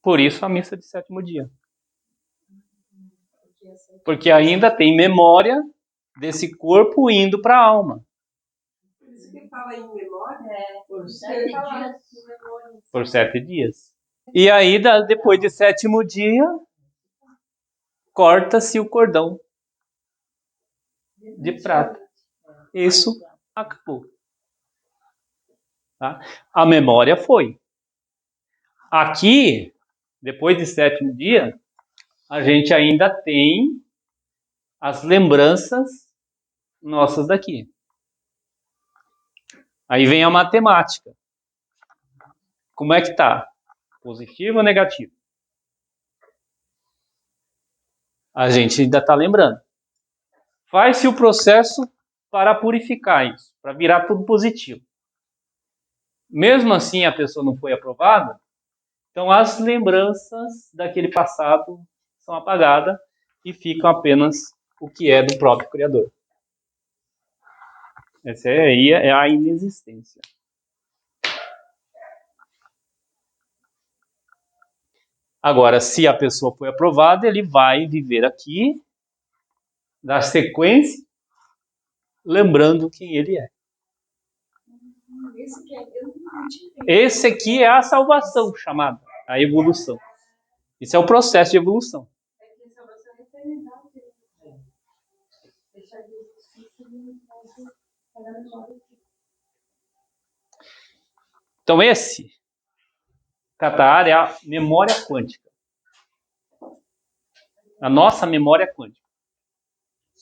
Por isso a missa de 7º dia. Porque ainda tem memória desse corpo indo para a alma. Por isso que fala em memória. Por 7 dias. Por 7 dias. E aí, depois de 7º dia, corta-se o cordão de prata. Isso acabou. Tá? A memória foi. Aqui, depois de 7º dia, a gente ainda tem as lembranças nossas daqui. Aí vem a matemática. Como é que tá? Positivo ou negativo? A gente ainda está lembrando. Faz-se o processo para purificar isso, para virar tudo positivo. Mesmo assim a pessoa não foi aprovada, então as lembranças daquele passado são apagadas e ficam apenas o que é do próprio Criador. Essa aí é a inexistência. Agora, se a pessoa foi aprovada, ele vai viver aqui, dar sequência, lembrando quem ele é. Esse aqui é a salvação chamada, a evolução. Isso é o processo de evolução. Então esse Catar é a memória quântica. A nossa memória quântica.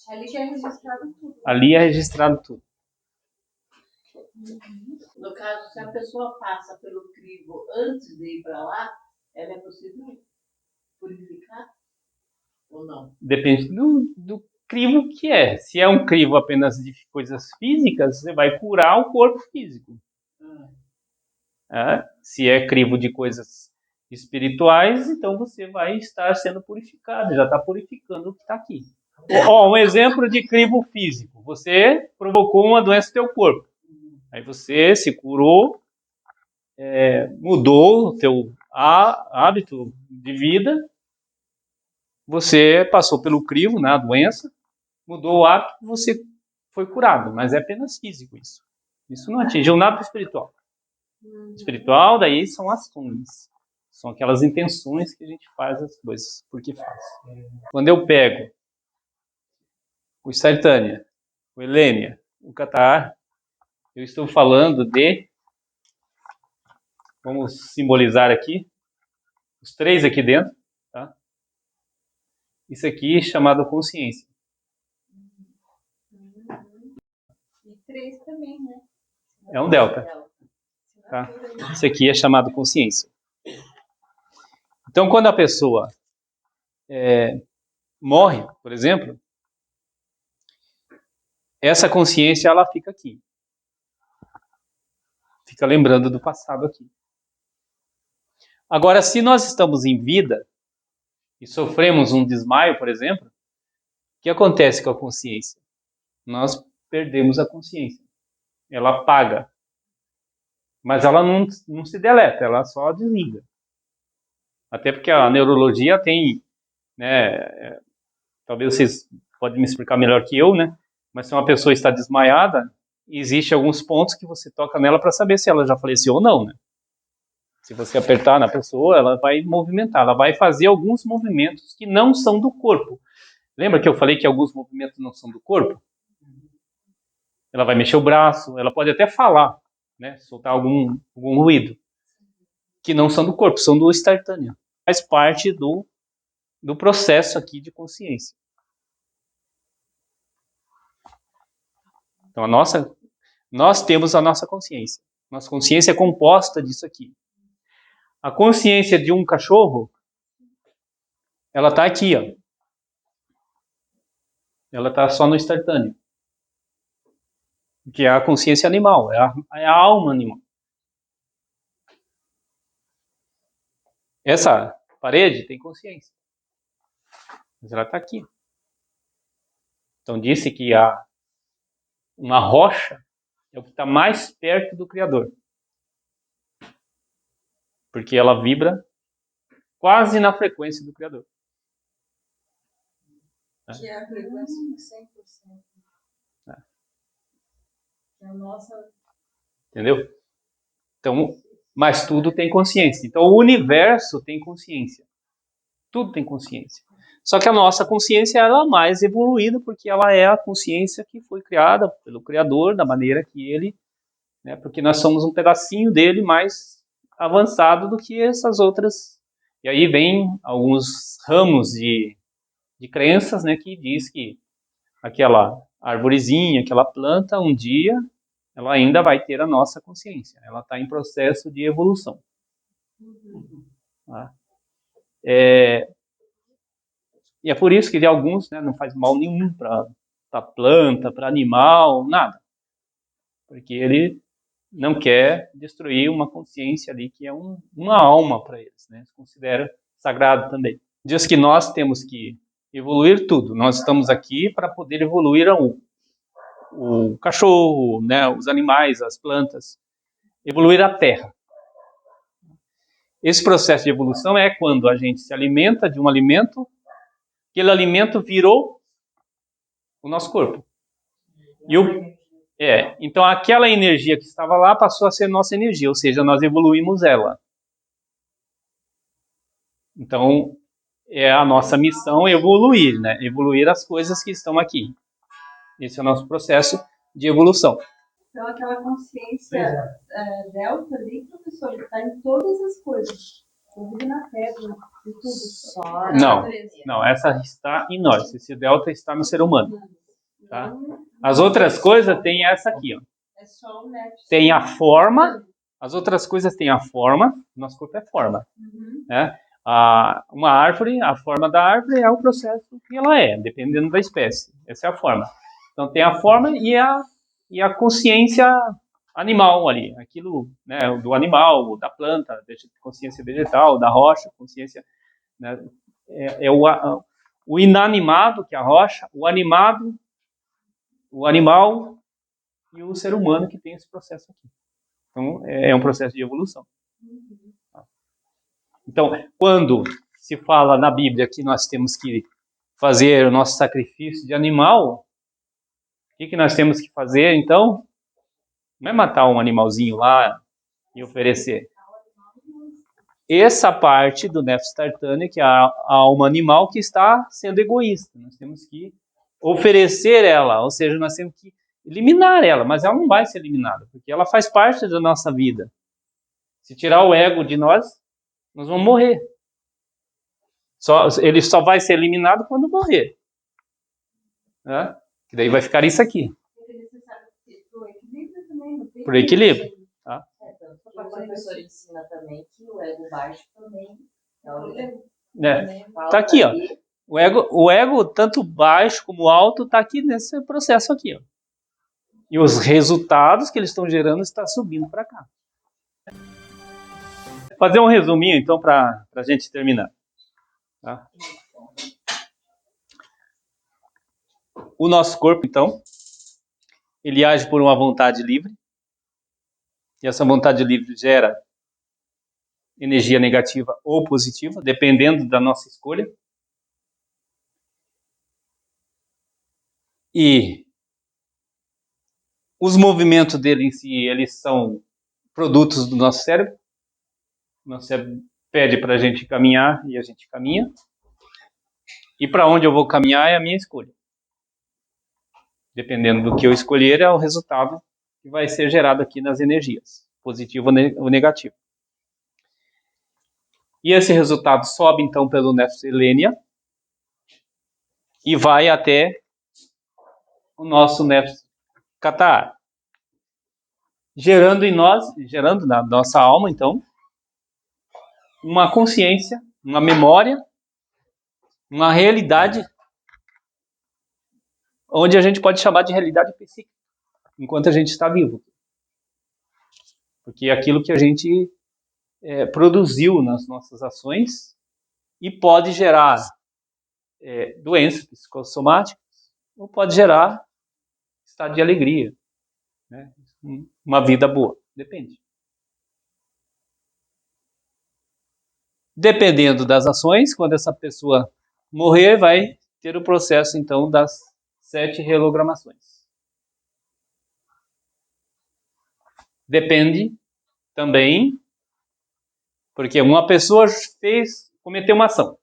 Ali já é registrado tudo. Ali é registrado tudo. No caso, se a pessoa passa pelo crivo antes de ir para lá, ela é possível purificar ou não? Depende crivo que é. Se é um crivo apenas de coisas físicas, você vai curar o corpo físico. Se é crivo de coisas espirituais, então você vai estar sendo purificado, já está purificando o que está aqui. Um exemplo de crivo físico. Você provocou uma doença no teu corpo. Aí você se curou, mudou o teu hábito de vida, você passou pelo crivo, né, a doença, mudou o hábito, você foi curado, mas é apenas físico isso. Isso não atingiu nada espiritual. Espiritual, daí são ações. São aquelas intenções que a gente faz as coisas, porque faz. Quando eu pego o Sartânia, o Helênia, o Catar, eu estou falando de, vamos simbolizar aqui, os 3 aqui dentro, tá? Isso aqui é chamado consciência. E 3 também, né? É um delta. Tá? Isso aqui é chamado consciência. Então, quando a pessoa morre, por exemplo, essa consciência ela fica aqui. Fica lembrando do passado aqui. Agora, se nós estamos em vida e sofremos um desmaio, por exemplo, o que acontece com a consciência? Nós perdemos a consciência. Ela apaga. Mas ela não se deleta, ela só desliga. Até porque a neurologia tem, né, talvez vocês podem me explicar melhor que eu, né? Mas se uma pessoa está desmaiada, existem alguns pontos que você toca nela para saber se ela já faleceu ou não, né? Se você apertar na pessoa, ela vai movimentar, ela vai fazer alguns movimentos que não são do corpo. Lembra que eu falei que alguns movimentos não são do corpo? Ela vai mexer o braço, ela pode até falar, né? Soltar algum ruído, que não são do corpo, são do estartâneo. Faz parte do processo aqui de consciência. Então, nós temos a nossa consciência. Nossa consciência é composta disso aqui. A consciência de um cachorro, ela está aqui, ó. Ela está só no estartâneo. Que é a consciência animal, é a alma animal. Essa parede tem consciência. Mas ela está aqui. Então disse que uma rocha é o que está mais perto do Criador. Porque ela vibra quase na frequência do Criador. Que é a frequência de 100%. É a nossa... Entendeu? Então, mas tudo tem consciência. Então o universo tem consciência. Tudo tem consciência. Só que a nossa consciência ela é mais evoluída porque ela é a consciência que foi criada pelo Criador da maneira que ele, né, porque nós somos um pedacinho dele mais avançado do que essas outras. E aí vem alguns ramos de crenças, né, que diz que aquela arvorezinha, aquela planta, um dia ela ainda vai ter a nossa consciência. Ela está em processo de evolução. Tá? E é por isso que de alguns, né, não faz mal nenhum para planta, para animal, nada. Porque ele não quer destruir uma consciência ali que é uma alma para eles, né? Se considera sagrado também. Diz que nós temos que evoluir tudo. Nós estamos aqui para poder evoluir o cachorro, né, os animais, as plantas, evoluir a terra. Esse processo de evolução é quando a gente se alimenta de um alimento, aquele alimento virou o nosso corpo. Então aquela energia que estava lá passou a ser nossa energia, ou seja, nós evoluímos ela. Então é a nossa missão evoluir, né? Evoluir as coisas que estão aqui. Esse é o nosso processo de evolução. Então aquela consciência delta ali, professor, está em todas as coisas. Inclusive na pedra, em tudo. Só Não, essa está em nós. Esse delta está no ser humano. Tá? As outras coisas tem essa aqui, ó. É só o neto. Tem a forma, as outras coisas têm a forma, nosso corpo é forma. Né? Uma árvore, a forma da árvore é o processo que ela é, dependendo da espécie. Essa é a forma. Então tem a forma e a consciência animal ali, aquilo, né, do animal, da planta, consciência vegetal, da rocha, consciência, né, o inanimado, que é a rocha, o animado, o animal e o ser humano que tem esse processo aqui. Então é um processo de evolução. Então, quando se fala na Bíblia que nós temos que fazer o nosso sacrifício de animal, o que nós temos que fazer, então? Não é matar um animalzinho lá e oferecer. Essa parte do Nefesh Tartânia, que é a alma animal, que está sendo egoísta. Nós temos que oferecer ela, ou seja, nós temos que eliminar ela, mas ela não vai ser eliminada, porque ela faz parte da nossa vida. Se tirar o ego de nós vamos morrer. Ele só vai ser eliminado quando morrer. Né? Que daí vai ficar isso aqui. Por equilíbrio. Tá? O professor ensina também que o ego baixo também tá aqui, ó. O ego, tanto baixo como alto, está aqui nesse processo aqui, ó. E os resultados que eles estão gerando estão subindo para cá. Vou fazer um resuminho, então, para a gente terminar. Tá? O nosso corpo, então, ele age por uma vontade livre. E essa vontade livre gera energia negativa ou positiva, dependendo da nossa escolha. E os movimentos dele em si, eles são produtos do nosso cérebro. O nosso cérebro pede para a gente caminhar e a gente caminha. E para onde eu vou caminhar é a minha escolha. Dependendo do que eu escolher, é o resultado que vai ser gerado aqui nas energias, positivo ou negativo. E esse resultado sobe, então, pelo Nefesh Elenia e vai até o nosso Nefesh Qatar, gerando na nossa alma, então, uma consciência, uma memória, uma realidade, onde a gente pode chamar de realidade psíquica, enquanto a gente está vivo. Porque é aquilo que a gente produziu nas nossas ações e pode gerar doenças psicossomáticas ou pode gerar estado de alegria, né? Uma vida boa, depende. Dependendo das ações, quando essa pessoa morrer, vai ter o processo, então, das 7 reprogramações. Depende também, porque uma pessoa cometeu uma ação.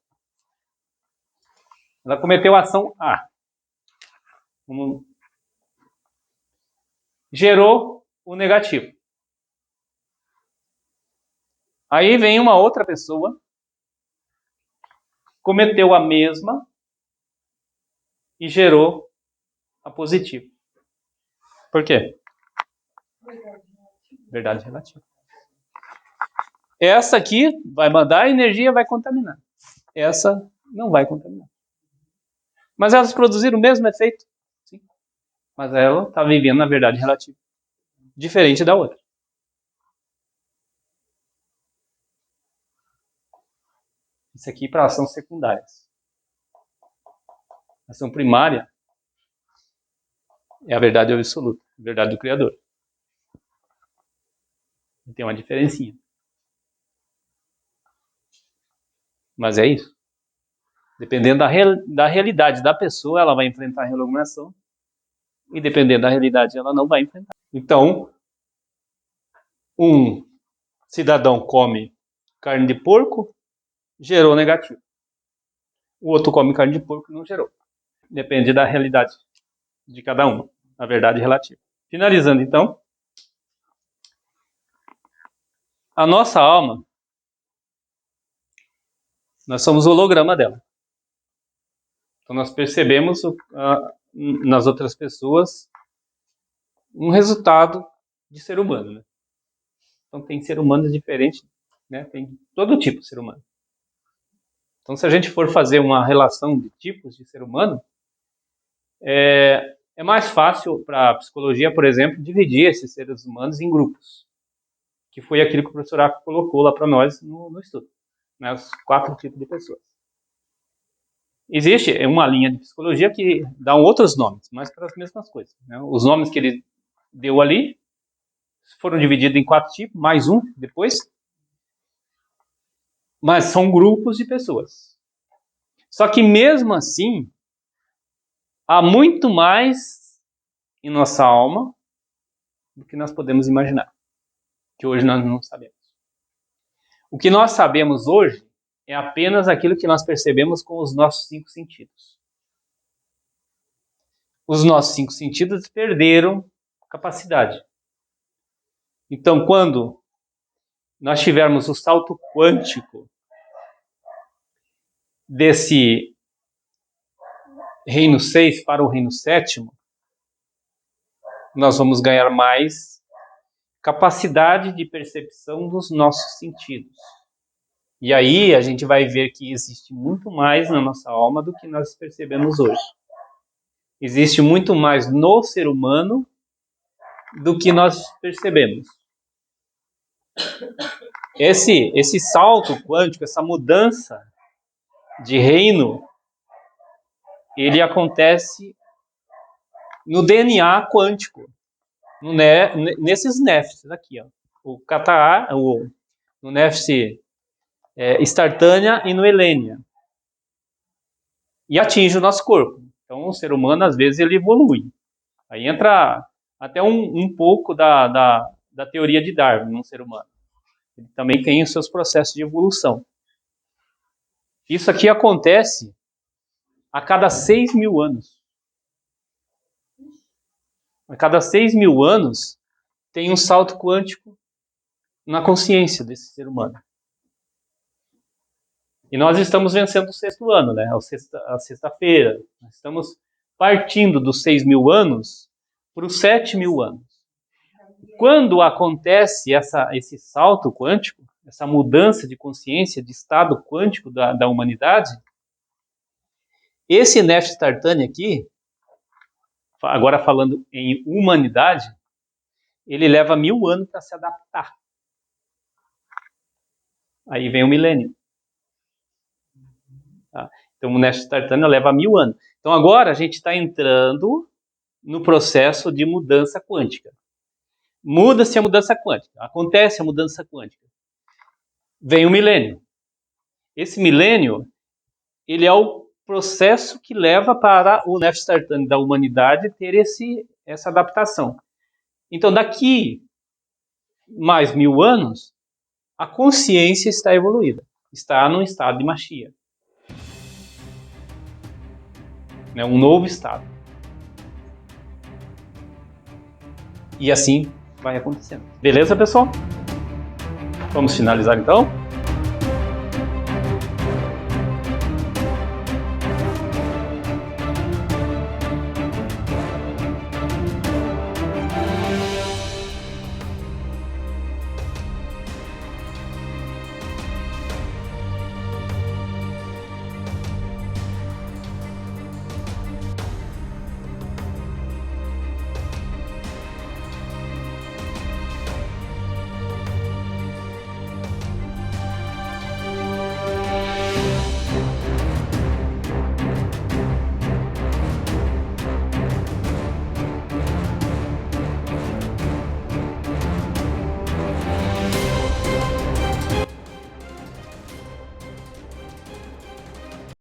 Ela cometeu a ação A. Gerou o negativo. Aí vem uma outra pessoa, cometeu a mesma e gerou a positiva. Por quê? Verdade relativa. Essa aqui vai mandar energia, vai contaminar. Essa não vai contaminar. Mas elas produziram o mesmo efeito. Sim. Mas ela está vivendo na verdade relativa. Diferente da outra. Isso aqui para ações secundárias. A ação primária é a verdade absoluta, a verdade do Criador. Tem uma diferencinha. Mas é isso. Dependendo da realidade da pessoa, ela vai enfrentar a reprogramação. E dependendo da realidade, ela não vai enfrentar. Então, um cidadão come carne de porco, gerou negativo. O outro come carne de porco e não gerou. Depende da realidade de cada um. A verdade relativa. Finalizando, então. A nossa alma, nós somos o holograma dela. Então nós percebemos nas outras pessoas um resultado de ser humano. Né? Então tem ser humanos diferentes, né? Tem todo tipo de ser humano. Então, se a gente for fazer uma relação de tipos de ser humano, é mais fácil para a psicologia, por exemplo, dividir esses seres humanos em grupos, que foi aquilo que o professor Aco colocou lá para nós no estudo, né, os 4 tipos de pessoas. Existe uma linha de psicologia que dá outros nomes, mas para as mesmas coisas, né? Os nomes que ele deu ali foram divididos em 4 tipos, mais um depois, mas são grupos de pessoas. Só que mesmo assim, há muito mais em nossa alma do que nós podemos imaginar, que hoje nós não sabemos. O que nós sabemos hoje é apenas aquilo que nós percebemos com os nossos 5 sentidos. Os nossos 5 sentidos perderam capacidade. Então, quando nós tivermos o salto quântico desse reino 6 para o reino 7º, nós vamos ganhar mais capacidade de percepção dos nossos sentidos. E aí a gente vai ver que existe muito mais na nossa alma do que nós percebemos hoje. Existe muito mais no ser humano do que nós percebemos. Esse salto quântico, essa mudança de reino, ele acontece no DNA quântico, nesses néfs aqui, ó. O Kata, no néfs Startânia e no Helênia. E atinge o nosso corpo. Então, o ser humano, às vezes, ele evolui. Aí entra até um pouco da teoria de Darwin no ser humano. Ele também tem os seus processos de evolução. Isso aqui acontece a cada 6.000 anos. A cada 6.000 anos tem um salto quântico na consciência desse ser humano. E nós estamos vencendo o 6º ano, né? A sexta-feira. Nós estamos partindo dos 6.000 anos para os 7.000 anos. Quando acontece esse salto quântico, essa mudança de consciência, de estado quântico da humanidade, esse Nef Startânia aqui, agora falando em humanidade, ele leva 1.000 anos para se adaptar. Aí vem o milênio. Tá? Então o Nef Startânia leva 1.000 anos. Então agora a gente está entrando no processo de mudança quântica. Muda-se a mudança quântica. Acontece a mudança quântica. Vem o milênio. Esse milênio, ele é o processo que leva para o Nef Startânia da humanidade ter essa adaptação. Então, daqui mais 1.000 anos, a consciência está evoluída. Está num estado de Mashiach. Um novo estado. E assim vai acontecendo. Beleza, pessoal? Vamos finalizar então?